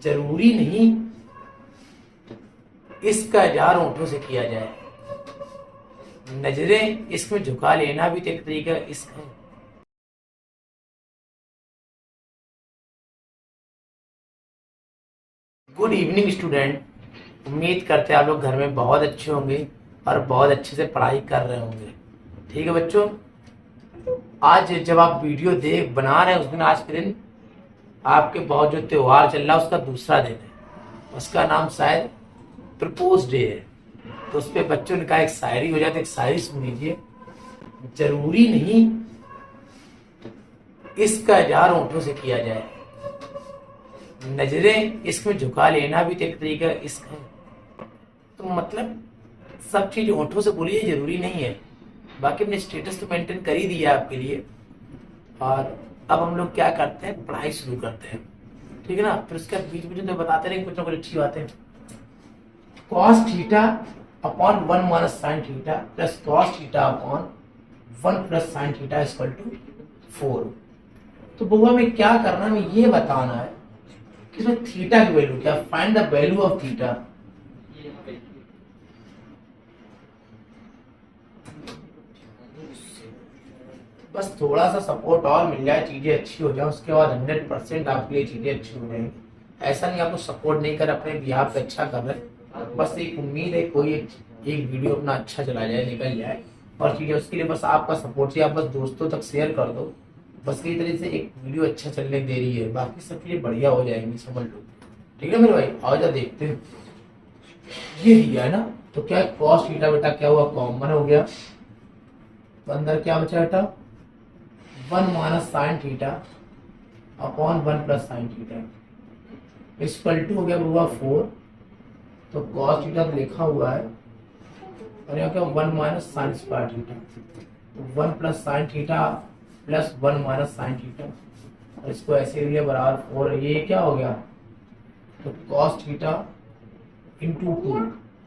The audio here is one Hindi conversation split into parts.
जरूरी नहीं इसका इजहार होंठों से किया जाए। नजरें इश्क में झुका लेना भी तो एक तरीका इश्क है। गुड इवनिंग स्टूडेंट, उम्मीद करते हैं आप लोग घर में बहुत अच्छे होंगे और बहुत अच्छे से पढ़ाई कर रहे होंगे। ठीक है बच्चों, आज जब आप वीडियो बना रहे हैं उस दिन, आज के दिन आपके बहुत जो त्योहार चल रहा है उसका दूसरा दिन है, उसका नाम शायद प्रपोज डे है। तो उस पर बच्चों ने कहा एक शायरी हो जाए, तो एक शायरी सुन लीजिए। जरूरी नहीं इसका इजहार होंठों से किया जाए, नजरें इश्क में झुका लेना भी तो एक तरीका इश्क है। तो मतलब सब चीज होंठों से बोलिए जरूरी नहीं है। बाकी अपने स्टेटस तो मेंटेन कर ही दिया आपके लिए। और अब हम लोग क्या करते हैं, पढ़ाई शुरू करते हैं। ठीक है ना। फिर उसके बीच बीच में बताते रहे कुछ ना कुछ अच्छी बातें। cos theta upon 1 minus sine theta plus cos theta upon 1 plus sine theta equal to 4। तो बुआ में क्या करना है, हमें ये बताना है कि इसमें थीटा की वैल्यू क्या, find the value of theta. बस थोड़ा सा सपोर्ट और मिल जाए, चीजें अच्छी हो जाए, उसके बाद 100% आपके लिए चीजें अच्छी हो जाएंगी। ऐसा नहीं आपको सपोर्ट नहीं कर, अपने बिहार पे अच्छा कर रहे, बस एक उम्मीद है कोई एक वीडियो अपना अच्छा चला जाए, निकल जाए और चीजें, उसके लिए बस आपका सपोर्ट चाहिए। आप बस दोस्तों तक शेयर कर दो, बस इसी तरह से एक वीडियो अच्छा चलने दे रही है, बाकी सब चीजें बढ़िया हो जाएंगी, समझ लो। ठीक है मेरे भाई, आओ जा देखते हैं। ये दिया है ना, तो क्या कॉस थीटा बेटा क्या हुआ, कॉमन हो गया, तो अंदर क्या बचा बेटा 1 minus sine theta upon 1 plus sine theta equal to हो गया हुआ 4। तो कॉस थीटा तो लिखा हुआ है और यहाँ क्या 1 माइनस साइन स्क्वायर थीटा, तो 1 plus sine theta plus 1 minus sine theta, और इसको ऐसे लिया बराबर 4। ये क्या हो गया, तो कॉस थीटा इंटू 2,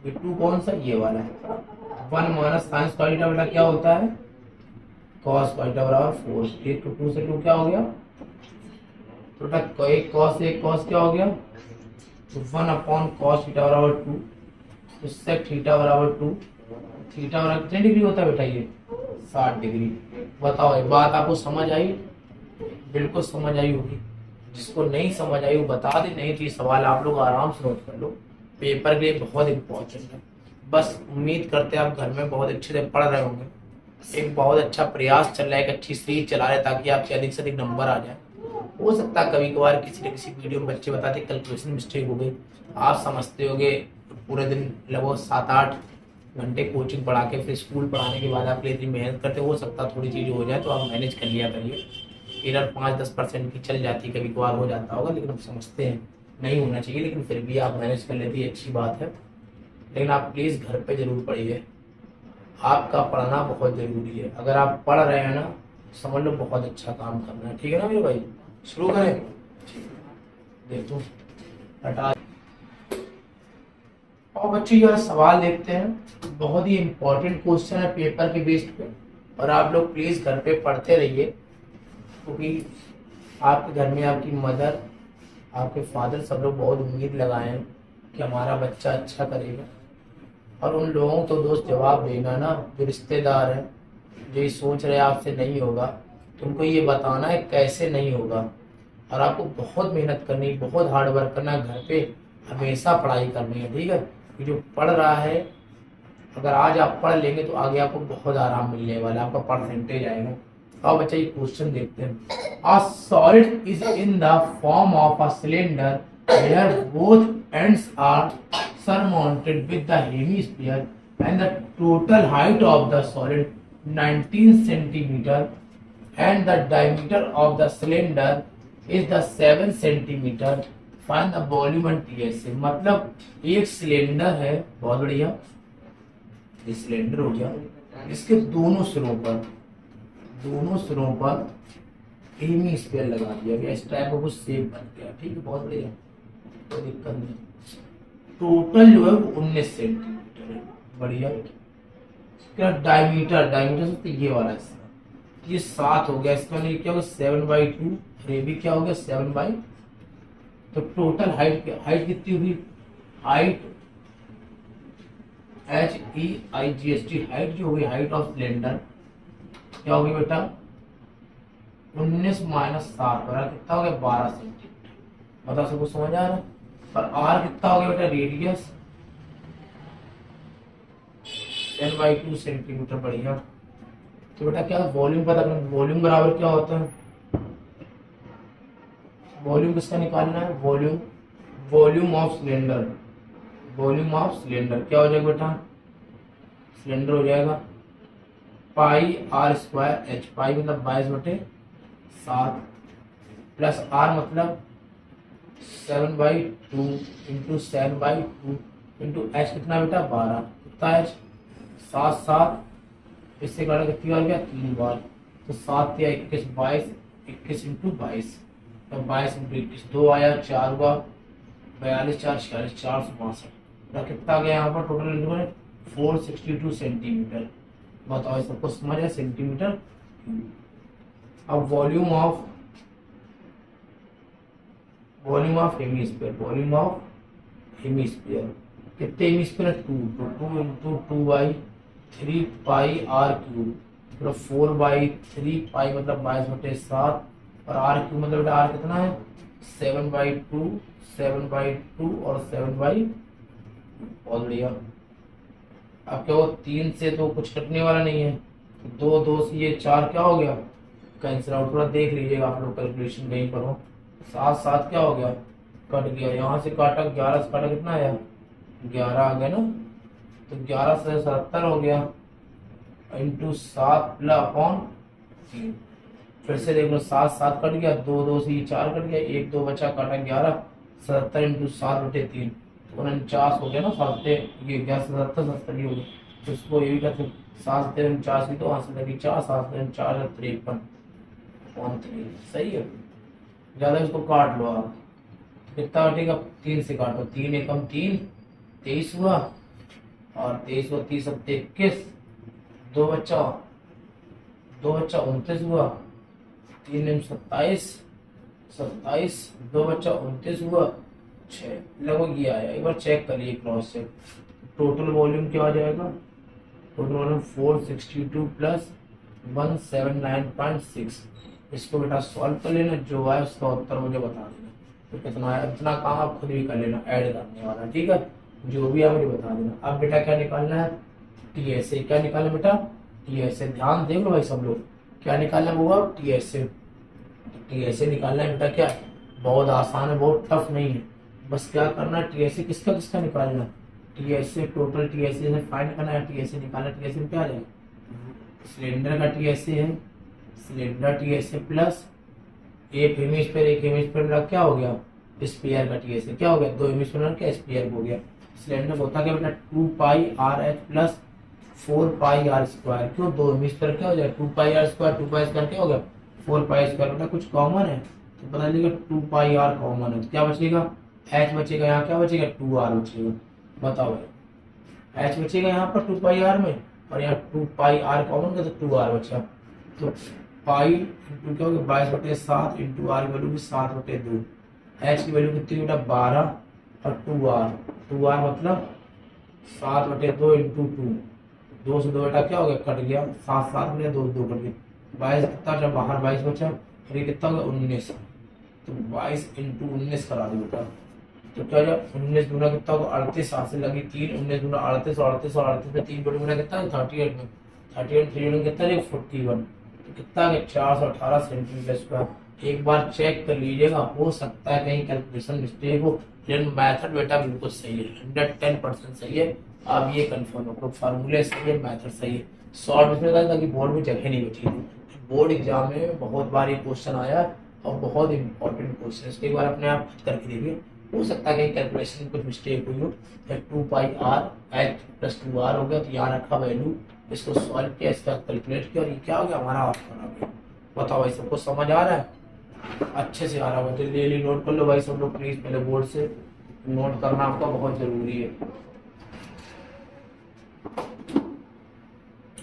ये 2 कौन सा, ये वाला है। 1 माइनस साइन स्क्वायर थीटा बेटा क्या होता है, कॉस स्क्वायर थीटा बराबर 4। 1 to 2 से 2 क्या हो गया, तो बेटा एक कॉस क्या हो गया, तो 1 अपॉन कॉस थीटा बराबर 2, तो सेक थीटा बराबर 2। थीटा बराबर कितने डिग्री होता है बेटा, ये 60 डिग्री। बताओ ये बात आपको समझ आई, बिल्कुल समझ आई होगी। जिसको नहीं समझ आई वो बता दे, नहीं तो ये सवाल आप लोग आराम से नोट कर लो, पेपर के लिए बहुत इंपॉर्टेंट है। बस उम्मीद करते हैं आप घर में बहुत अच्छे से पढ़ रहे होंगे। एक बहुत अच्छा प्रयास चल रहा है, एक अच्छी सीरीज चला रहे ताकि आपके अधिक से अधिक नंबर आ जाए। हो सकता है कभी कभार किसी न किसी वीडियो में बच्चे बताते कैलकुलेशन मिस्टेक हो गई, आप समझते होगे पूरे दिन लगभग 7-8 घंटे कोचिंग पढ़ा के फिर स्कूल पढ़ाने के बाद आप इतनी मेहनत करते, हो सकता थोड़ी चीज़ हो जाए, तो आप मैनेज कर लिया करिए। एरर 5-10% की चल जाती, कभी कभार हो जाता होगा, लेकिन हम समझते हैं नहीं होना चाहिए, लेकिन फिर भी आप मैनेज कर लेती है, अच्छी बात है। लेकिन आप प्लीज़ घर पे जरूर पढ़िए, आपका पढ़ना बहुत जरूरी है। अगर आप पढ़ रहे हैं ना, समझ लो बहुत अच्छा काम करना है। ठीक है ना मेरे भाई, शुरू करें। देखो हटा और बच्चे यह सवाल देखते हैं, बहुत ही इंपॉर्टेंट क्वेश्चन है पेपर के बेस्ड पे, और आप लोग प्लीज घर पे पढ़ते रहिए, क्योंकि आपके घर में आपकी मदर, आपके फादर सब लोग बहुत उम्मीद लगाए हैं कि हमारा बच्चा अच्छा करेगा। और उन लोगों को तो दोस्त जवाब देना ना, जो रिश्तेदार हैं, जो ये सोच रहे आपसे नहीं होगा, तो उनको ये बताना है कैसे नहीं होगा। और आपको बहुत मेहनत करनी, बहुत हार्ड वर्क करना है, घर पे हमेशा पढ़ाई करनी है। ठीक है, ये जो पढ़ रहा है, अगर आज आप पढ़ लेंगे तो आगे आपको बहुत आराम मिलने वाला है, आपका परसेंटेज आएगा। अब बच्चा ये क्वेश्चन देखते हैं। A solid is in the form of a cylinder where both ends are surmounted with the hemisphere and the total height of the solid 19 centimeter and the diameter of the cylinder is the 7 centimeter. Find the volume and TSA। मतलब एक सिलेंडर है, बहुत बढ़िया, ये सिलेंडर हो गया, इसके दोनों सिरों पर हेमिस्फीयर लगा दिया गया, इस टाइप का कुछ शेप बन गया। ठीक है, बहुत बढ़िया, कोई दिक्कत नहीं। टोटल जो है वो 19 सेंटीमीटर है, बढ़िया। क्या डायमीटर से तो ये वाला हिस्सा, ये 7 हो गया, इसका मतलब क्या होगा 7/2, और ये भी क्या हो गया 7/2। तो टोटल हाइट कितनी हुई, हाइट HEIGHT हाइट जो हुई, हाइट ऑफ सिलेंडर क्या होगी बेटा 19 माइनस 7 बराबर कितना हो गया 12 सेंटीमीटर। बता सबको समझ आ रहा है। और R कितना हो गया बेटा रेडियस 10/2 सेंटीमीटर। बढ़िया। तो बेटा क्या वॉल्यूम पता करना, वॉल्यूम बराबर क्या होता है, वॉल्यूम किसका निकालना है, volume of cylinder, volume of cylinder क्या हो जाएगा बेटा, सिलेंडर हो जाएगा πr²h, पाई मतलब 22/7 प्लस r मतलब 7/2 इंटू 7/2 इंटू h कितना बेटा 12, कितना h 7 इससे काटा कितनी बार गया 3 बार, तो 7 या 21 22, 21 इंटू 22 तो 22 इंटू 21 2 आया 4 हुआ 42 4 46 462 कितना गया यहाँ पर टोटल 462 सेंटीमीटर। बताओ सबको समझ है सेंटीमीटर। अब volume of hemisphere, volume of hemisphere कितने हेमिस्फीयर 2 तो 2 इंटू 2/3 पाई r क्यूब मतलब 4/3 पाई मतलब 22/7 और r क्यूब मतलब r कितना है 7/2 और 7/2 ऑलरेडी। अब क्या हो 3 से तो कुछ कटने वाला नहीं है, 2 से ये 4 क्या हो गया कैंसिल आउट, थोड़ा देख लीजिएगा आप लोग कैलकुलेशन कहीं पर हो। 7 क्या हो गया कट गया, यहाँ से काटा 11 से काटा कितना आया 11 आ गया ना, तो 11 से 77 हो गया इंटू 7 अपॉन 3। फिर से देख लो 7 कट गया, 2 से ये 4 कट गया, 1 2 बचा काटा 11 77 इंटू 7/3 49 हो गया ना, 7 ये 11 77 70 हो गया। तो इसको ये भी करते 7 49 की तो वहां से लगी 4 7 4 53 सही है। ज्यादा इसको काट लो आप कितना कटेगा 3 से काटो, 3 एकम 3 23 हुआ और 23 हुआ 30 अब 21 2 बच्चा 29 हुआ 3 27 2 बच्चा 29 हुआ 6 लगभग ये आया। एक बार चेक करिए क्रॉस चेक, टोटल वॉल्यूम क्या आ जाएगा, टोटल वॉल्यूम 462 प्लस 179.6। इसको बेटा सॉल्व कर लेना, जो आए उसका उत्तर मुझे बता देना, तो कितना आया इतना काम आप खुद भी कर लेना ऐड करने वाला, ठीक है जो भी है मुझे बता देना। अब बेटा क्या निकालना है TSA, क्या निकालना बेटा TSA, ध्यान देख लो भाई सब लोग क्या निकालना होगा TSA निकालना है बेटा, क्या बहुत आसान है बहुत टफ नहीं है, बस क्या करना है TSA किसका किसका निकालना है, TSA टोटल TSA से फाइंड करना है, TSA निकालना, TSA में क्या आ जाएगा सिलेंडर का TSA है, सिलेंडर TSA प्लस एक हेमिस्फीयर मिला क्या हो गया स्फीयर का TSA क्या हो गया, 2 हेमिस्फीयर क्या स्फीयर हो गया। सिलेंडर होता क्या बेटा 2πrh प्लस 4πr², क्यों 2 हेमिस्फीयर क्या हो जाएगा 2πr², 2πr² क्या हो गया 4π² बेटा कुछ कॉमन है तो पता चलेगा 2πr कॉमन है तो क्या बचेगा h बचेगा, यहाँ क्या बचेगा 2r बचेगा। बताओ भाई h बचेगा यहाँ पर 2πr में और यहाँ 2πr कॉमन का तो 2r बचा, तो पाई इंटू क्या होगा 22/7 इंटू r की वैल्यू भी 7/2, h की वैल्यू कितनी बेटा 12 और 2r मतलब 7/2 इंटू 2 से 2 बेटा क्या हो गया कट गया 7 में 2 कट गया 22 कितना बचा बाहर 22 बचा और ये कितना होगा 19, तो 22 इंटू 19 करा दो बेटा, तो क्या हो जाए 19 दूना कितना होगा 38, 7 से लगी 3 19 दूना 38 और 38 में 3 बटे गुना कितना है 38 में 38 3 में कितना है 41, तो कितना है 418 सेंटीमीटर स्क्वायर। एक बार चेक कर लीजिएगा, हो सकता है कहीं कैलकुलेशन मिस्टेक हो, लेकिन मेथड बेटा बिल्कुल सही है 110% सही है। आप ये कंफर्म हो फार्मूले सही है मेथड सही है। शॉर्ट में बताया था कि बोर्ड में जगह नहीं बची थी, बोर्ड एग्जाम में बहुत बार ये क्वेश्चन आया और बहुत इंपॉर्टेंट क्वेश्चन, इसके बार अपने आप करके देखिए, हो सकता है कहीं कैलकुलेशन में कुछ मिस्टेक हुई हो। 2πrh प्लस 2r हो गया तो यहाँ रखा वैल्यू, इसको सॉल्व किया इसका कैलकुलेट किया और ये क्या हो गया हमारा आंसर आ गया। बताओ भाई सबको समझ आ रहा है, अच्छे से आ रहा है तो डेली नोट कर लो भाई सब लोग प्लीज, पहले बोर्ड से नोट करना आपका बहुत जरूरी है।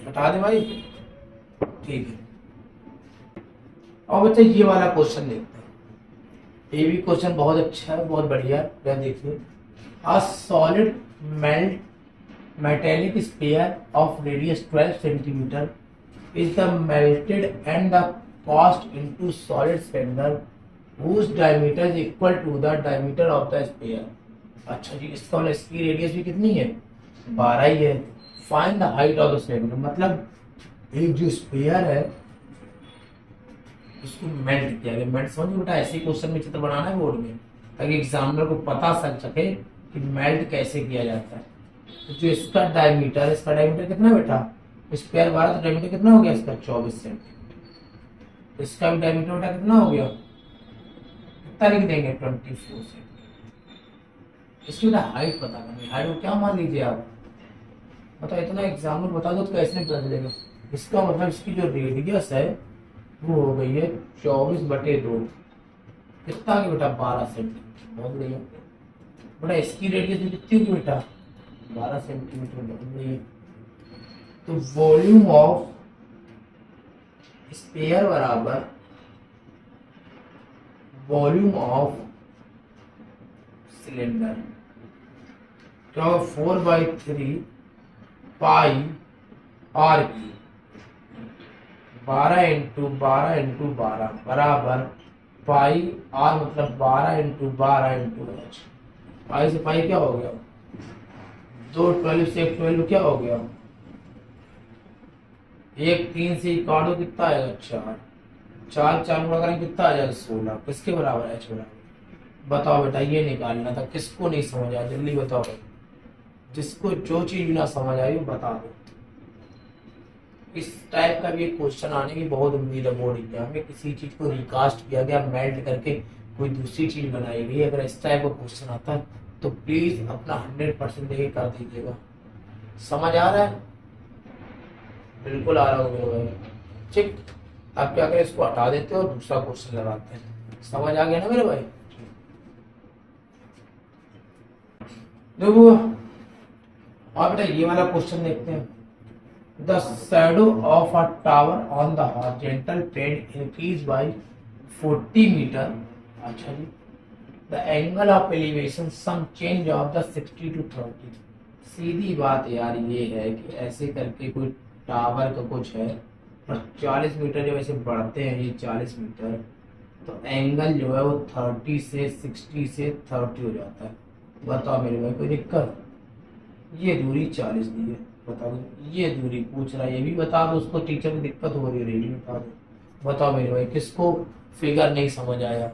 हटा दे भाई, ठीक है। और बच्चे ये वाला क्वेश्चन देखते हैं, ये भी क्वेश्चन बहुत अच्छा है, बहुत बढ़िया है। देखिए, a solid metallic sphere of radius 12 centimeter is the melted and the cast into solid cylinder whose diameter is equal to the diameter of the sphere। अच्छा जी, इसका मतलब इसकी रेडियस भी कितनी है, 12 ही है। Find the height of the cylinder, मतलब एक जो स्पेयर है उसको मेल्ट किया गया। मेल्ट समझ बेटा, ऐसे क्वेश्चन में चित्र बनाना है बोर्ड में, ताकि एग्जामिनर को पता चल सके कि मेल्ट कैसे किया जाता है। तो जो इसका डायमीटर है, इसका डायमीटर कितना बेटा, स्क्वायर 12, तो डायमीटर कितना हो गया इसका 24 सेंटीमीटर। इसका भी डायमीटर बेटा कितना हो गया, कितना लिख देंगे 24 सेंटीमीटर। इसकी बेटा हाइट पता करनी, हाइट को क्या मान लीजिए आप, मतलब इतना एग्जाम्पल बता दो तो कैसे नहीं पता चलेगा। इसका मतलब इसकी जो रेडियस है वो हो गई है 24/2, कितना की बेटा 12 सेंटीमीटर। बहुत बढ़िया बेटा, इसकी रेडियस भी कितनी होगी बेटा, 12 सेंटीमीटर। बहुत बढ़िया। तो वॉल्यूम ऑफ स्पेयर बराबर वॉल्यूम ऑफ सिलेंडर, क्या 4/3 पाई आर की 12 इंटू 12 इंटू 12 बराबर पाई आर, मतलब 12 इंटू 12 इंटू एच। पाई से पाई क्या हो गया, 2 12 से 1 12 क्या हो गया, 1 3 से काट दो कितना आएगा 4, 4 4 गुणा करें कितना आ जाएगा 16। किसके बराबर है, एच बराबर। बताओ बेटा, ये निकालना था, किसको नहीं समझ आया जल्दी बताओ। जिसको जो चीज ना समझ आई वो बता दो। इस टाइप का भी एक क्वेश्चन आने की बहुत उम्मीद है बोर्ड एग्जाम में। किसी चीज को रिकास्ट किया गया, मेल्ट करके कोई दूसरी चीज बनाई गई, अगर इस टाइप का क्वेश्चन आता है तो प्लीज अपना 100% देके कर दीजिएगा। समझ आ रहा है, बिल्कुल आ रहा होगा भाई, ठीक। आप क्या करें, इसको हटा देते हो और दूसरा क्वेश्चन लगाते हैं। समझ आ गया ना मेरे भाई। देखो और बेटा ये वाला क्वेश्चन देखते हैं। The shadow of a tower on the horizontal plane increased by 40 meter। अच्छा जी। The angle of elevation some change of the 60 to 30। सीधी बात यार ये है कि ऐसे करके कोई टावर का कुछ है और 40 मीटर जब ऐसे बढ़ते हैं ये 40 मीटर, तो एंगल जो है वो 30 से 60 से 30 हो जाता है। बताओ मेरे भाई कोई दिक्कत, ये दूरी 40 दी है, बताओ ये दूरी पूछ रहा है, ये भी बता दो उसको, टीचर को दिक्कत हो रही है, ये बता दो। बताओ मेरे भाई किसको फिगर नहीं समझ आया,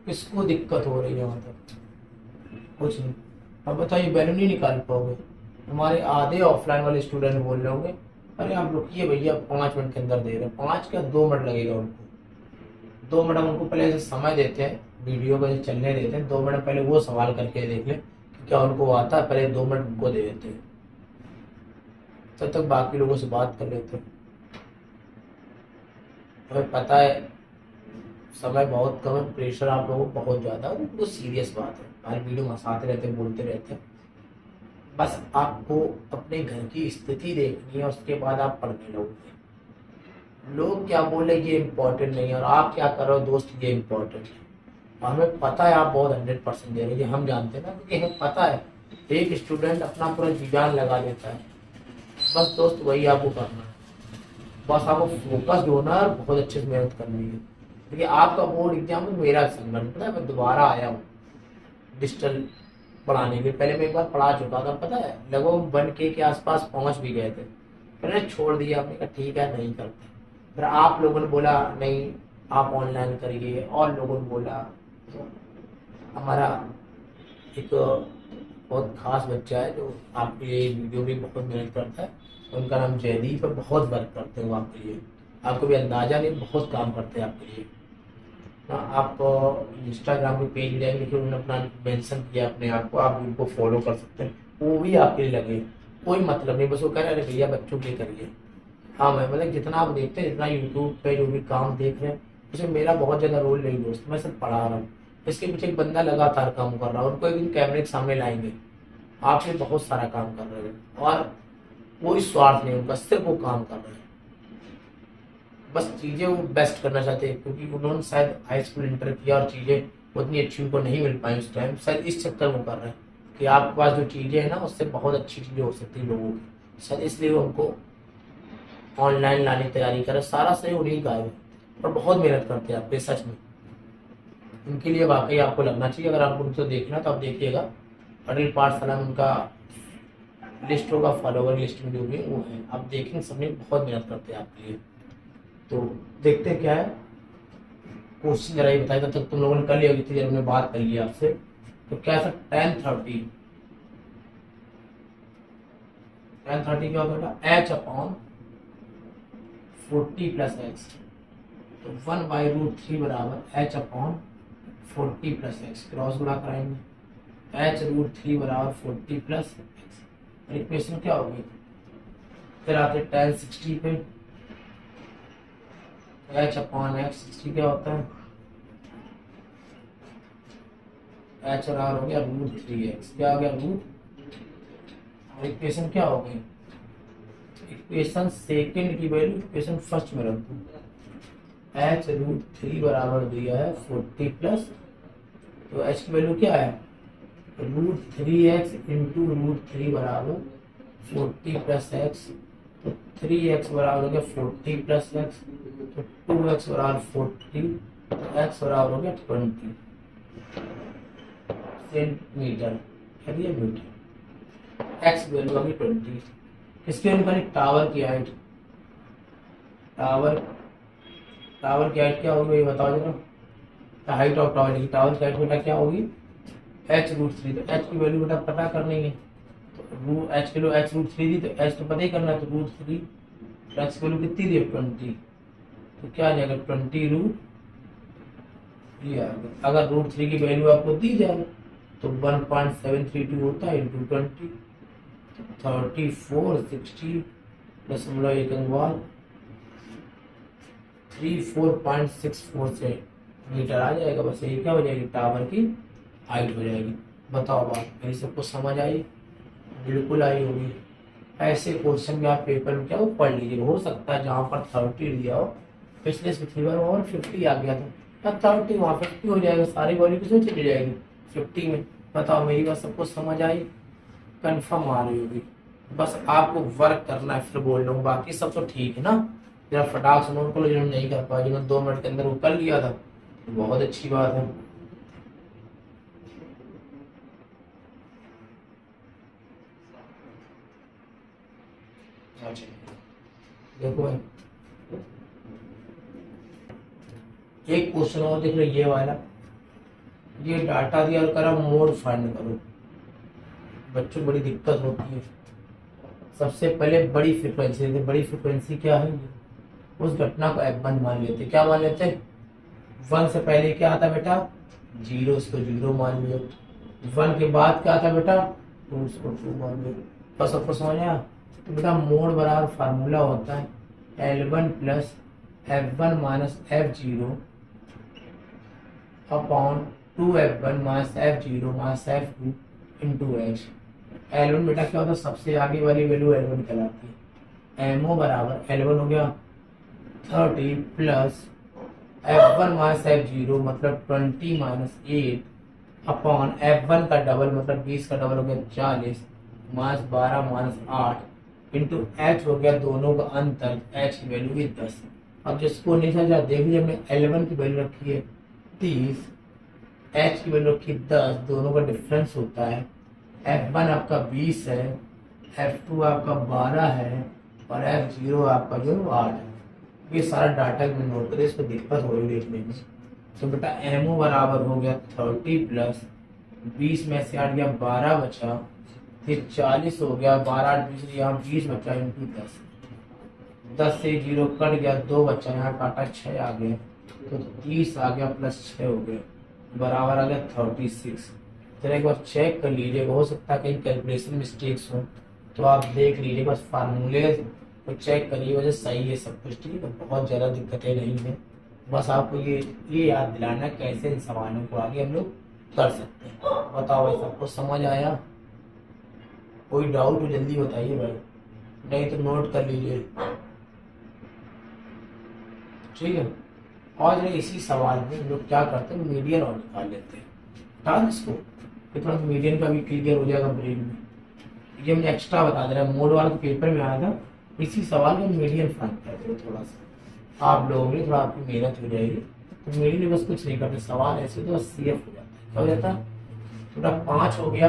किसको दिक्कत हो रही है, मतलब कुछ नहीं। अब बताइए बैलून नहीं निकाल पाओगे, हमारे आधे ऑफलाइन वाले स्टूडेंट बोल रहे होंगे अरे आप रुकिए भैया 5 मिनट के अंदर दे रहे हैं, 5 का 2 मिनट लगेगा उनको। 2 मिनट हम उनको पहले ऐसे समय देते हैं, वीडियो को चलने देते हैं, 2 मिनट पहले वो सवाल करके देख लें क्या उनको आता है, पहले 2 मिनट उनको दे देते हैं, तब तक बाकी लोगों से बात कर लेते हैं। हमें पता है समय बहुत कम है, प्रेशर आप लोगों को बहुत ज़्यादा है, वो सीरियस बात है। हमारी वीडियो में हंसाते रहते हैं, बोलते रहते हैं, बस आपको अपने घर की स्थिति देखनी है, उसके बाद आप पढ़ने लगोगे। लोग क्या बोले ये इम्पोर्टेंट नहीं है और आप क्या कर रहे हो दोस्त ये इम्पोर्टेंट है। और हमें पता है आप बहुत 100% दे रहे हो, हम जानते हैं ना, क्योंकि हमें पता है एक स्टूडेंट अपना पूरा जीवन लगा देता है। बस दोस्त वही आपको करना है, बस आपको फोकस होना है और बहुत अच्छे से मेहनत करनी है। देखिए आपका बोर्ड एग्जाम में मेरा संगठन पता है, मैं दोबारा आया हूँ डिजिटल पढ़ाने के। पहले मैं एक बार पढ़ा चुका था, पता है लगभग 1K के आसपास पहुंच भी गए थे, फिर मैंने छोड़ दिया, हमने कहा ठीक है नहीं करते। फिर आप लोगों ने बोला नहीं आप ऑनलाइन करिए, और लोगों ने बोला, तो हमारा एक बहुत खास बच्चा है जो आपके लिए वीडियो भी बहुत मेहनत करता है, उनका नाम जयदीप है, बहुत वर्क करते हैं वो आपके लिए, आपको भी अंदाजा नहीं, बहुत काम करते हैं आपके लिए ना। आप इंस्टाग्राम पे पेज लेंगे फिर उन्होंने अपना मेंशन किया अपने आप को, आप उनको फॉलो कर सकते हैं, वो भी आपके लिए लगे, कोई मतलब नहीं, बस वो कह रहे हैं भैया बच्चों के लिए करिए। हाँ मैं मतलब जितना आप देखते हैं, जितना यूट्यूब पे जो भी काम देख रहे हैं उसमें मेरा बहुत ज़्यादा रोल नहीं दोस्त, मैं सिर्फ पढ़ा रहा हूँ, इसके पीछे एक बंदा लगातार काम कर रहा है, उनको एक दिन कैमरे के सामने लाएंगे, आपसे बहुत सारा काम कर रहे हैं और कोई स्वार्थ नहीं उनका, सिर्फ वो काम कर रहे हैं, बस चीज़ें वो बेस्ट करना चाहते हैं, क्योंकि उन्होंने शायद हाई स्कूल इंटर किया और चीज़ें उतनी अच्छी उनको नहीं मिल पाई उस टाइम, शायद इस चक्कर में कर रहे हैं कि आपके पास जो चीज़ें हैं ना उससे बहुत अच्छी चीज़ें हो सकती हैं लोगों की, शायद इसलिए वो हमको ऑनलाइन लाने की तैयारी करें। सारा सही उन्हीं का है, और बहुत मेहनत करते हैं आपके सच में। उनके लिए वाकई आपको लगना चाहिए। अगर आपको उनको देखना तो आप देखिएगा, पटेल पाठशाला में उनका लिस्ट होगा, फॉलोवर लिस्ट में जो भी वो है, आप देखेंगे सबने बहुत मेहनत करते हैं आपके लिए। तो देखते क्या है, क्वेश्चन जरा ही बताया, तब तक तुम लोगों ने कर लिया, इतनी देर हमने बात कर लिया आपसे। तो क्या सर 1030 क्या होता है, h अपॉन 40 प्लस एक्स। तो 1/√3 बराबर h upon 40 plus x, cross गुणा कराएंगे, h√3 बराबर 40 प्लस एक्स। इक्वेशन क्या होगी, फिर आते 1060 पे, h अपॉन एक्स 60 क्या होता है, h बराबर हो गया √3x, क्या हो गया रूट। इक्वेशन क्या हो गई, इक्वेशन सेकंड की वैल्यू इक्वेशन फर्स्ट में रख दूं, h√3 बराबर दिया है 40 प्लस, तो h की वैल्यू क्या है √3x इंटू √3 बराबर 40 प्लस एक्स। तो 3x बराबर हो गया 40 प्लस एक्स, तो 2x बराबर 40, तो x बराबर हो गया 20 सेंटीमीटर, मीटर। x वैल्यू होगी 20। इसके अनुसार टावर की हाइट, टावर की हाइट क्या होगी ये बताओ जरा। हाइट ऑफ टावर की, टावर की हाइट बेटा क्या होगी h√3। तो h की वैल्यू बेटा पता करनी है, तो h की वैल्यू h√3 दी, तो h तो पता ही करना है, तो √3, तो h की वैल्यू कितनी दी 20, तो क्या आ जाएगा 20 रूट ये आ गया। अगर √3 की वैल्यू आपको दी जाए तो 1.732 होता है इंटू 20, 3460.1 34.64 से मीटर आ जाएगा। बस यही क्या हो जाएगी, टावर की हाइट हो जाएगी। बताओ बात मेरी सबको समझ आई, बिल्कुल आई होगी। ऐसे क्वेश्चन में आप पेपर में क्या वो पढ़ लीजिए, हो सकता है जहाँ पर 30 दिया हो, पिछले पिछली बार वहाँ 50 आ गया था, 30 वहाँ 50 हो जाएगा, सारी वैल्यू किसमें चली जाएगी 50 में। बताओ मेरी बात सबको समझ आई, कंफर्म आ रही होगी। बस आपको वर्क करना है, फिर बोल रहा हूँ, बाकी सब तो ठीक है ना। जरा फटाक से नोट को जिन्होंने नहीं कर पाया, जिन्होंने 2 मिनट के अंदर वो कर लिया था, तो बहुत अच्छी बात है। देखो भाई एक क्वेश्चन और देख लो, ये वाला, ये डाटा दिया और करा मोड फाइंड करो। बच्चों बड़ी दिक्कत होती है। सबसे पहले बड़ी फ्रीक्वेंसी, बड़ी फ्रीक्वेंसी क्या है, उस घटना को F1 मान लेते। क्या मान लेते हैं, 1 से पहले क्या आता बेटा 0, उसको 0 मान लियो। 1 के बाद क्या आता बेटा 2, उसको 2 मान लियो। बस सबको समझ आया। तो बेटा मोड बराबर फार्मूला होता है L1 plus F1 minus F0 upon 2F1 minus F0 minus F2 into H। L1 बेटा क्या होता है, सबसे आगे वाली वैल्यू L1 कहलाती है। MO बराबर L1 हो गया 30 प्लस F1 माइनस F0 मतलब 20 माइनस 8 अपॉन F1 का डबल मतलब 20 का डबल हो गया 40 माइनस 12 माइनस 8 इंटू H हो गया दोनों का अंतर, H की वैल्यू भी 10। अब जिसको नहीं समझा देख लीजिए, हमने L1 की वैल्यू रखी है 30, H की वैल्यू रखी 10, दोनों का डिफरेंस होता है। F1 आपका 20 है, F2 आपका 12 है और F0 आपका जो 8 है। ये सारा डाटा में नोट करें, इसको दिक्कत हो रही देखने में। तो बेटा MO बराबर हो गया 30 प्लस 20 में से 8 गया 12 बचा, फिर 40 हो गया, 12 20 यहाँ 20 बचा इंटू 10 से 0 कट गया, 2 बचा, यहाँ काटा 6 आ गया, तो 30 आ गया प्लस 6 हो गया बराबर आ गया 36। जरा एक बार चेक कर लीजिएगा, हो सकता है कहीं कैलकुलेशन मिस्टेक्स हो तो आप देख लीजिए, बस फार्मूले को चेक करिए, वजह सही है सब कुछ, ठीक है। बहुत ज़्यादा दिक्कतें नहीं है, बस आपको ये याद दिलाना है कैसे इन सवालों को आगे हम लोग कर सकते हैं। बताओ भाई सबको समझ आया, कोई डाउट हो जल्दी बताइए भाई, नहीं तो नोट कर लीजिए, ठीक है। और जो इसी सवाल में हम लोग क्या करते हैं, मीडियन और निकाल लेते हैं। हटा दें इसको, कि थोड़ा मीडियन का भी क्लियर हो जाएगा ब्रेन में। ये हमने एक्स्ट्रा बता दे रहा है, मोड वाला तो पेपर में आया था, इसी सवाल में मीडियन फाइंड करते हैं। थोड़ा सा आप लोगों में थोड़ा आपकी मेहनत हो जाएगी। तो मेरे लिए बस कुछ नहीं करते, सवाल ऐसे तो बस CF हो जाता है। क्या हो जाता है, थोड़ा 5 हो गया,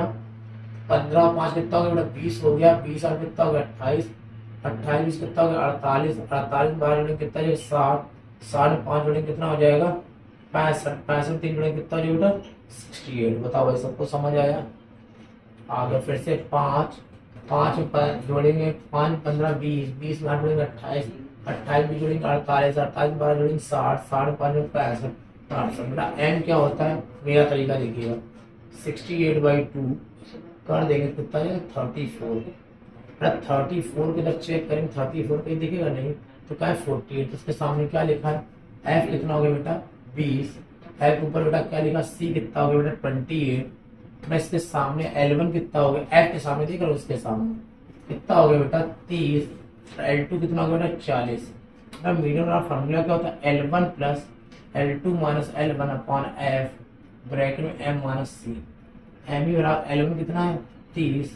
15 5 कितना हो गया बेटा, 20 हो गया, 20 और कितना हो गया 28, 28 कितना हो गया 48, 48 12 जोड़ेंगे कितना हो जाएगा 60, 60 5 जोड़ेंगे कितना हो जाएगा 65, 65 3 जोड़ेंगे कितना हो जाएगा बेटा 68। बताओ भाई सबको समझ आया। आगे फिर से 5 5 जोड़ेंगे 5 15 20, 20 में 8 जोड़ेंगे 28, 28 भी जोड़ेंगे 48, 48 12 जोड़ेंगे 60, 60 5 65, 68। बेटा m क्या होता है, मेरा तरीका देखिएगा, 68/2 कर देंगे कितना है 34। बेटा 34 के जब चेक करेंगे 34 कहीं दिखेगा नहीं, तो क्या है 48, उसके सामने क्या लिखा है, f कितना हो गया बेटा 20, f ऊपर बेटा क्या लिखा, c कितना हो गया बेटा 28, मैं इसके सामने L1 कितना हो गया, f के सामने देख रहा हूँ, इसके सामने कितना हो गया बेटा 30, L2 कितना हो गया बेटा 40। मीडियन का फार्मूला क्या होता है, L1 plus L2 minus L1 upon f bracket में m माइनस c। m ही बराबर L1 कितना है 30,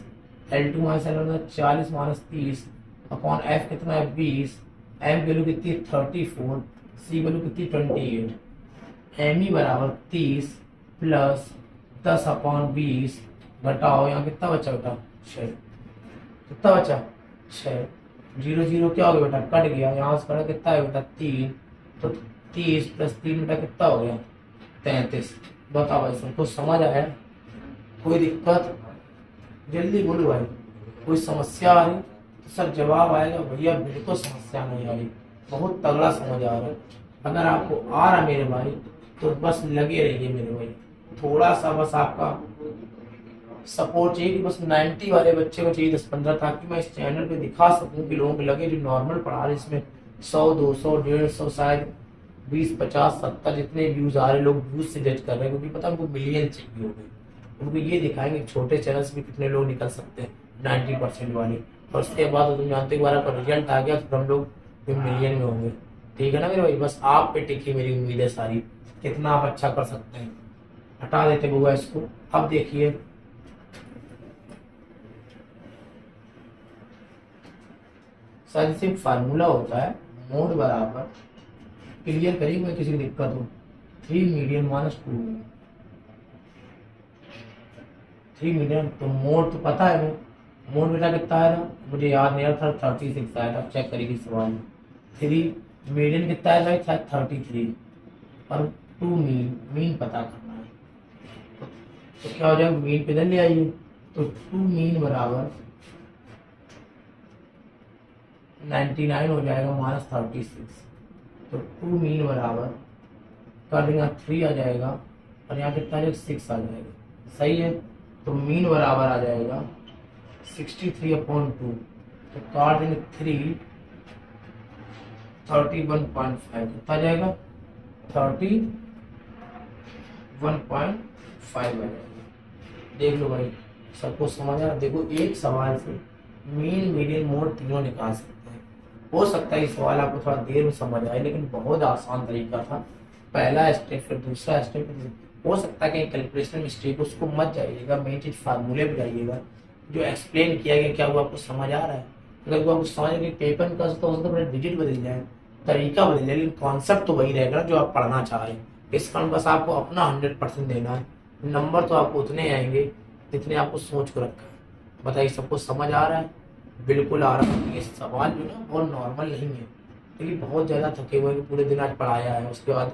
L2 minus L1 40 minus 30 upon f कितना है 20, m वैल्यू कितनी 34, c वैल्यू कितनी 28। m ही बराबर 30 प्लस 10 अपॉन 20 घटाओ, यहाँ कितना बचा बेटा 6, कितना बचा 6, 0 0 क्या हो गया बेटा कट गया, यहाँ से कटा कितना है बेटा 3, तो 30 प्लस 3 बेटा कितना हो गया 33। बताओ भाई सबको समझ आया, कोई दिक्कत, जल्दी बोलो भाई, कोई समस्या आ रही तो सर जवाब आएगा भैया बिल्कुल समस्या नहीं आ रही, बहुत तगड़ा समझ आ रहा है। अगर आपको आ रहा मेरे भाई तो बस लगे रहिए मेरे भाई, थोड़ा सा बस आपका सपोर्ट चाहिए कि बस 90 वाले बच्चे को चाहिए 10-15, ताकि मैं इस चैनल पे दिखा सकूं कि लोगों को लगे जो नॉर्मल पढ़ा रहे इसमें 100 200 150 शायद 20 50 70 जितने व्यूज आ रहे, लोग व्यूज से जज कर रहे हैं, क्योंकि पता है उनको मिलियन चाहिए होगी, उनको ये दिखाएंगे छोटे चैनल से भी कितने लोग निकल सकते हैं 90% वाले, और उसके बाद तुम जानते हो पर रिजल्ट आ गया तो हम लोग मिलियन में होंगे। ठीक है ना मेरे भाई, बस आप पे टिकी मेरी उम्मीद है सारी, कितना आप अच्छा कर सकते हैं। हटा देते बुआ इसको। अब देखिए सर सिर्फ फार्मूला होता है, मोड बराबर, क्लियर करिए किसी की दिक्कत हो, 3 मीडियन माइनस 2, 3 मीडियन, तो मोड तो पता है मैं, मोड बेटा कितना है ना मुझे याद नहीं था 36 आया था, चेक करिए सवाल में। 3 मीडियन कितना है भाई 33, और 2 मीन पता करना है, तो क्या हो जाएगा मीन पे इधर ले आइए, तो 2 मीन बराबर 99 हो जाएगा माइनस 36, तो 2 मीन बराबर कर देंगे 3 आ जाएगा, और यहाँ कितना आ जाएगा 6 आ जाएगा, सही है। तो मीन बराबर आ जाएगा 63/2, तो काट देंगे 3 31.5, कितना आ जाएगा 31.5 आ जाएगा। देख लो भाई सबको समझ आ, देखो एक सवाल से मीन मीडियन मोड तीनों निकाल सकते हैं। हो सकता है ये सवाल आपको थोड़ा देर में समझ आए, लेकिन बहुत आसान तरीका था, पहला स्टेप फिर दूसरा स्टेप, हो सकता है कहीं कैलकुलेशन मिस्टेक, उसको मत जाइएगा, मेन चीज फार्मूले पे जाइएगा, जो एक्सप्लेन किया गया क्या वो आपको समझ आ रहा है। अगर वो आपको समझ आ पेपर में कर तो हो सकता है डिजिट बदल जाए, तरीका बदल जाए, लेकिन कॉन्सेप्ट तो वही रहेगा जो आप पढ़ना चाह रहे हैं। इस कारण बस आपको अपना 100% देना है, नंबर तो आपको उतने आएंगे जितने आपको सोच को रखा है। बताइए सबको समझ आ रहा है, बिल्कुल आ रहा है। ये सवाल जो ना बहुत नॉर्मल नहीं है, क्योंकि बहुत ज़्यादा थके हुए हैं, पूरे दिन आज पढ़ाया है, उसके बाद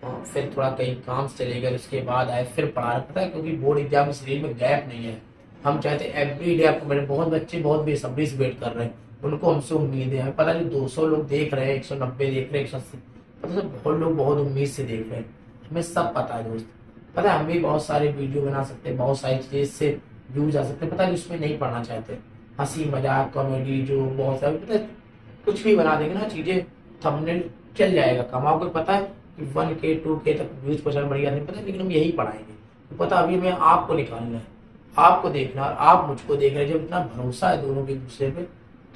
फिर थोड़ा कहीं काम से चले गए, उसके बाद आए फिर पढ़ा रहे, पता है क्योंकि बोर्ड एग्जाम में शरीर में गैप नहीं है। हम चाहते एवरी डे आपको, मेरे बहुत बच्चे बहुत बेसब्री से वेट कर रहे हैं, उनको हमसे उम्मीद है, पता नहीं 200 लोग देख रहे हैं, 190 देख रहे हैं, 180, पता है बहुत लोग बहुत उम्मीद से देख रहे हैं, हमें सब पता है दोस्त। पता है हम भी बहुत सारे वीडियो बना सकते हैं, बहुत सारी चीज़ें इससे व्यूज आ सकते हैं, पता है उसमें नहीं पढ़ना चाहते, हंसी मजाक कॉमेडी जो बहुत सारे, पता है कुछ भी बना देंगे ना चीज़ें, थंबनेल चल जाएगा, कमाओ को पता है कि 1K 2K तक व्यूज पहुँचाना बढ़िया नहीं पता, लेकिन हम यही पढ़ाएंगे। तो पता अभी हमें आपको निकालना है, आपको देखना, और आप मुझको देख रहे हैं, जब इतना भरोसा है दोनों के दूसरे पे,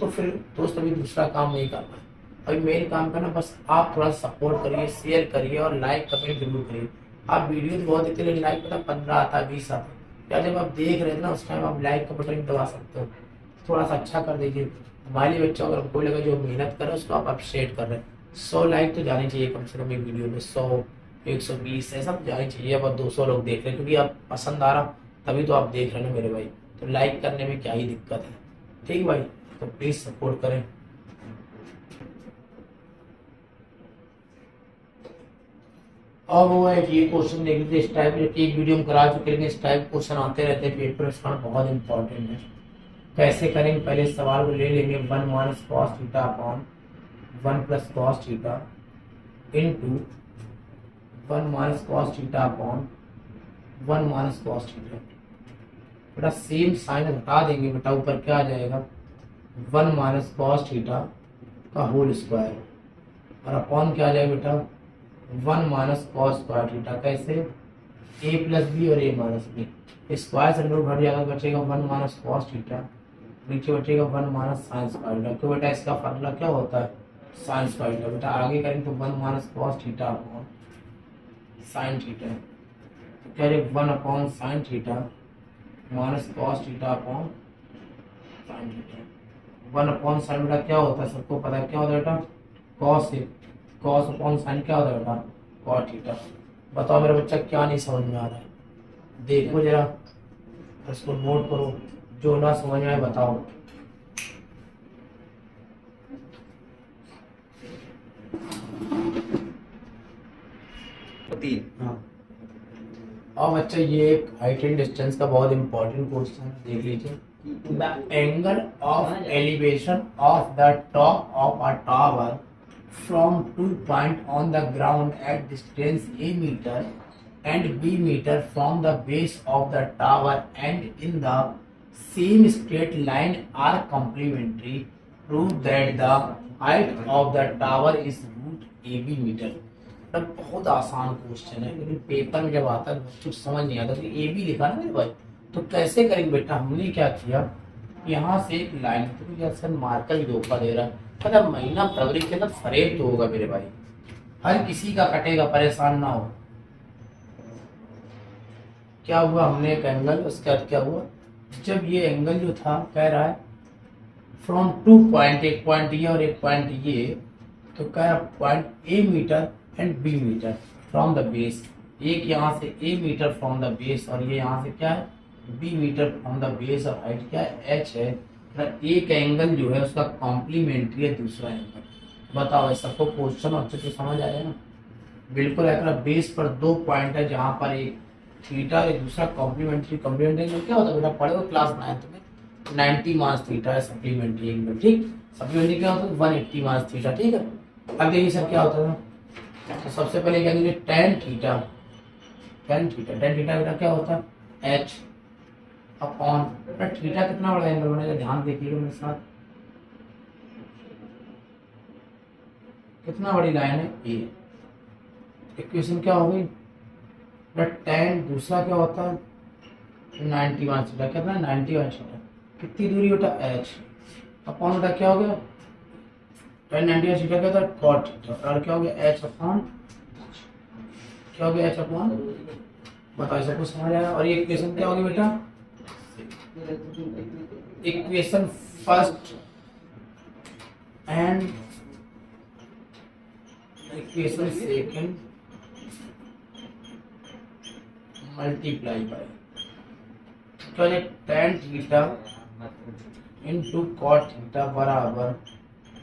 तो फिर दोस्त अभी दूसरा काम नहीं कर पाए, अभी मेन काम करना, बस आप थोड़ा सपोर्ट करिए, शेयर करिए और लाइक कमेंट जरूर करिए। आप वीडियो तो बहुत देते, लेकिन लाइक पता 15 आता है, 20 आता है। क्या जब आप देख रहे थे ना उस टाइम आप लाइक का बटन दबा सकते हो, थोड़ा सा अच्छा कर दीजिए। हमारे बच्चों अगर हमको लगा जो मेहनत कर रहे हैं उसको आप अप्रिशिएट कर रहे हैं। 100 लाइक तो जानी चाहिए कम से कम एक वीडियो में, 100 120 ऐसा तो जानी चाहिए। अब 200 लोग देख रहे हैं क्योंकि आप पसंद आ रहा तभी तो आप देख रहे हैं ना मेरे भाई, तो लाइक करने में क्या ही दिक्कत है। ठीक भाई, तो प्लीज सपोर्ट करें। अब वो है कि ये क्वेश्चन देख लीजिए, इस टाइप की एक वीडियो में करा चुके, लेकिन इस टाइप क्वेश्चन आते रहते हैं पेपर में, इसका बहुत इंपॉर्टेंट है। कैसे करेंगे, पहले इस सवाल को ले लेंगे 1 minus cos theta upon 1 plus cos theta into 1 minus cos theta upon 1 minus cos theta. बेटा सेम साइन हटा देंगे बेटा, ऊपर क्या आ जाएगा 1 माइनस कॉस थीटा का होल स्क्वायर, और अपॉन क्या आ जाएगा बेटा 1 माइनस कॉस स्क्वायर थीटा। कैसे, a प्लस बी और a माइनस बी, स्क्वायर से रूट हट जाएगा, बचेगा 1 माइनस कॉस थीटा, नीचे बचेगा 1 माइनस साइन स्क्वायर थीटा। तो बेटा इसका फार्मूला क्या होता है साइन स्क्वायर थीटा। बेटा आगे करेंगे तो 1 minus cos theta upon sine theta, तो कह रहे 1 upon sine theta minus cos theta upon sine theta. 1 upon sine बेटा क्या होता है, सबको पता है क्या होता है बेटा, कॉस है, कॉस अपॉन साइन क्या होता है बेटा कॉट थीटा। बताओ मेरा बच्चा क्या नहीं समझ में आ रहा है, देखो जरा इसको नोट करो, जो ना समझ में आए बताओ। हाँ, और बच्चा ये एक हाइट एंड डिस्टेंस का बहुत इंपॉर्टेंट क्वेश्चन है, देख लीजिए। The angle of elevation of the top of a tower from 2 point on the ground at distance a meter and b meter from the base of the tower and in the same straight line are complementary, prove that the height of the tower is root ab meter। बहुत आसान क्वेश्चन है, लेकिन पेपर में जब आता है कुछ समझ नहीं आता। तो ए बी लिखा ना मेरे भाई, तो कैसे करेंगे बेटा, हमने क्या किया यहाँ से एक लाइन, तो मार्कर भी धोखा दे रहा है। पता महीना फरवरी के अंदर फरेब तो होगा मेरे भाई, हर किसी का कटेगा, परेशान ना हो। क्या हुआ, हमने एक एंगल, उसके बाद क्या हुआ, जब ये एंगल जो था कह रहा है फ्रॉम 2 पॉइंट, एक पॉइंट ये और एक पॉइंट ये, तो कह रहा point A metre and B metre from the base, एक यहाँ से A metre from the base और ये यहाँ से क्या है B metre from the base, और हाइट क्या है एच है। एक एंगल जो है उसका कॉम्प्लीमेंट्री है दूसरा एंगल। बताओ ऐसा सबको क्वेश्चन अच्छे से समझ आया ना, बिल्कुल है। बेस पर 2 पॉइंट है जहाँ पर एक थीटा एक दूसरा कॉम्प्लीमेंट्री, कॉम्प्लीमेंट्री एंगल क्या होता है बेटा, पढ़े हो क्लास 9th में, 90 मास थीटा है सप्लीमेंट्री एंगल। ठीक, सप्लीमेंट्री क्या होता है 180 मास थीटा। ठीक है, अब देखिए सर क्या होता है, तो सबसे पहले क्या लीजिए टेन थीटा, टेन थीटा बेटा क्या होता है एच अपॉन, थीटा कितना बड़ा एंगल बनेगा ध्यान देखिएगा मेरे साथ, कितना बड़ी लाइन है ए। इक्वेशन क्या हो गई, टेन दूसरा क्या होता है 90 वन थीटा, कितना 90 वन थीटा, कितनी दूरी बेटा एच अपॉन बेटा क्या हो गया टेन 90 वन थीटा क्या होता है कॉट थीटा, और क्या हो गया एच अपॉन, क्या हो गया एच अपॉन, बताओ सबको समझ आया। और ये इक्वेशन क्या होगी बेटा, equation first and equation second multiply by क्या है tan theta into cot theta बराबर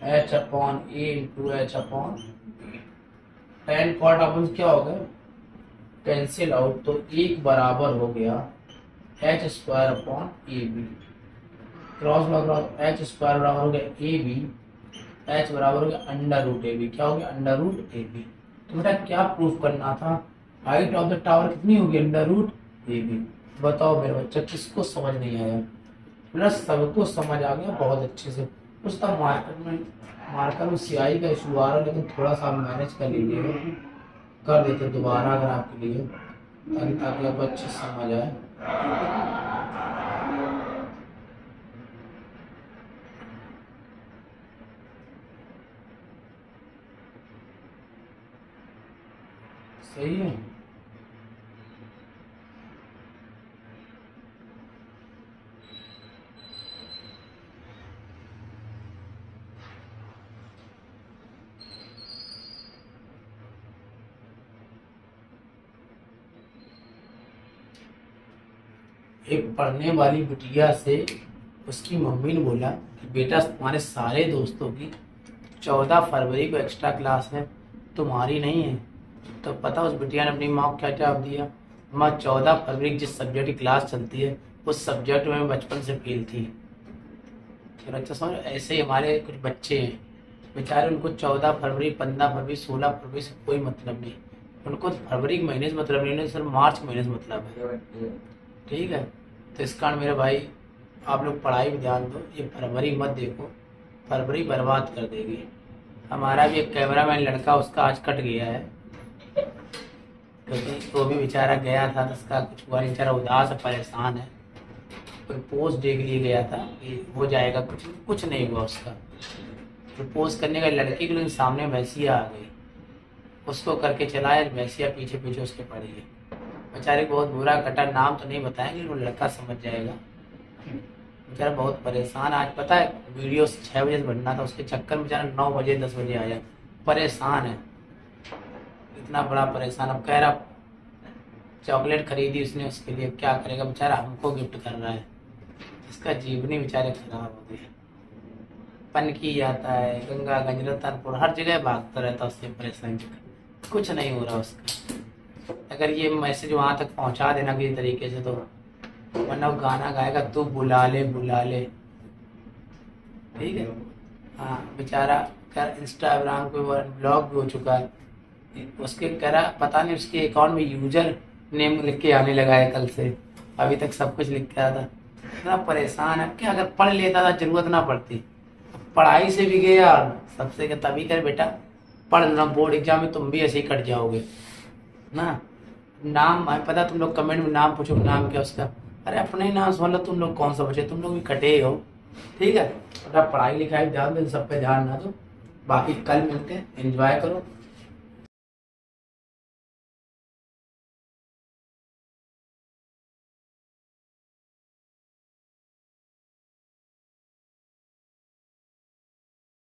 H upon A into H upon tan cot upon क्या हो गया कैंसिल आउट, तो एक बराबर हो गया H square upon A B, cross cross H square बराबर हो गया ए बी, एच बराबर हो गया अंडर रूट ए बी, क्या हो गया अंडर रूट ए बी। तो बेटा क्या प्रूफ करना था, हाइट ऑफ द टावर कितनी होगी अंडर रूट ए बी। बताओ मेरे बच्चा किसको समझ नहीं आया, बेटा सबको समझ आ गया बहुत अच्छे से। कुछ था मार्कर में सियाही का इशू आ रहा है, लेकिन थोड़ा सा मैनेज कर लीजिएगा, कर देते दोबारा अगर आपके लिए, ताकि आपको अच्छे से समझ आए। सही है। एक पढ़ने वाली बिटिया से उसकी मम्मी ने बोला कि बेटा तुम्हारे सारे दोस्तों की 14 फरवरी को एक्स्ट्रा क्लास है, तुम्हारी नहीं है। तो पता उस बिटिया ने अपनी माँ को क्या जवाब दिया? माँ 14 फरवरी जिस सब्जेक्ट की क्लास चलती है उस सब्जेक्ट में मैं बचपन से फेल थी। फिर अच्छा समझ, ऐसे ही हमारे कुछ बच्चे हैं बेचारे, उनको 14 फरवरी, 15 फरवरी, 16 फरवरी से कोई मतलब नहीं। उनको फरवरी के महीने से मतलब नहीं, सिर्फ मार्च के महीने से मतलब है। ठीक है, तो इस कारण मेरे भाई आप लोग पढ़ाई में ध्यान दो, ये फरवरी मत देखो, फरवरी बर्बाद कर देगी। हमारा भी एक कैमरामैन लड़का, उसका आज कट गया है, क्योंकि वो भी बेचारा गया था तो उसका कुछ हुआ नहीं, बेचारा उदास है, परेशान है। प्रपोज डे के लिए गया था कि हो जाएगा, कुछ नहीं हुआ उसका। प्रपोज करने का लड़की के लिए सामने भैंसिया आ गई, उसको करके चलाया, भैंसिया पीछे पीछे उसके पड़ गई। बेचारे को बहुत बुरा कटा, नाम तो नहीं बताएंगे, वो लड़का समझ जाएगा। बेचारा बहुत परेशान, आज पता है वीडियो 6 बजे से बनना था, उसके चक्कर में बेचारा 9 बजे 10 बजे आया, परेशान है, इतना बड़ा परेशान। अब कह रहा चॉकलेट खरीदी उसने उसके लिए, क्या करेगा बेचारा, हमको गिफ्ट कर रहा है। इसका जीवनी बेचारे खराब हो गया। पनकी जाता है, गंगागंज, रतनपुर, हर जगह भागता रहता, उससे परेशान, कुछ नहीं हो रहा उसका। अगर ये मैसेज वहाँ तक पहुँचा देना किसी तरीके से, तो वरना वो गाना गाएगा तू बुला ले बुला ले। ठीक है, हाँ बेचारा कर इंस्टाग्राम पे ब्लॉग भी हो चुका है उसके, करा पता नहीं उसके अकाउंट में यूजर नेम लिख के आने लगा है कल से, अभी तक सब कुछ लिख के आया था। इतना परेशान है कि अगर पढ़ लेता था जरूरत ना पड़ती, पढ़ाई से भी गया और सबसे तभी कर बेटा पढ़ लो, बोर्ड एग्जाम में तुम भी ऐसे ही कट जाओगे ना। नाम पता, तुम लोग कमेंट में नाम पूछो, नाम क्या उसका, अरे अपने ही नाम समझ लो, तुम लोग कौन सा बचे, तुम लोग भी कटे हो। ठीक है, पढ़ाई लिखाई ध्यान दो, सब पे ध्यान ना दो। बाकी कल मिलते हैं, एंजॉय करो।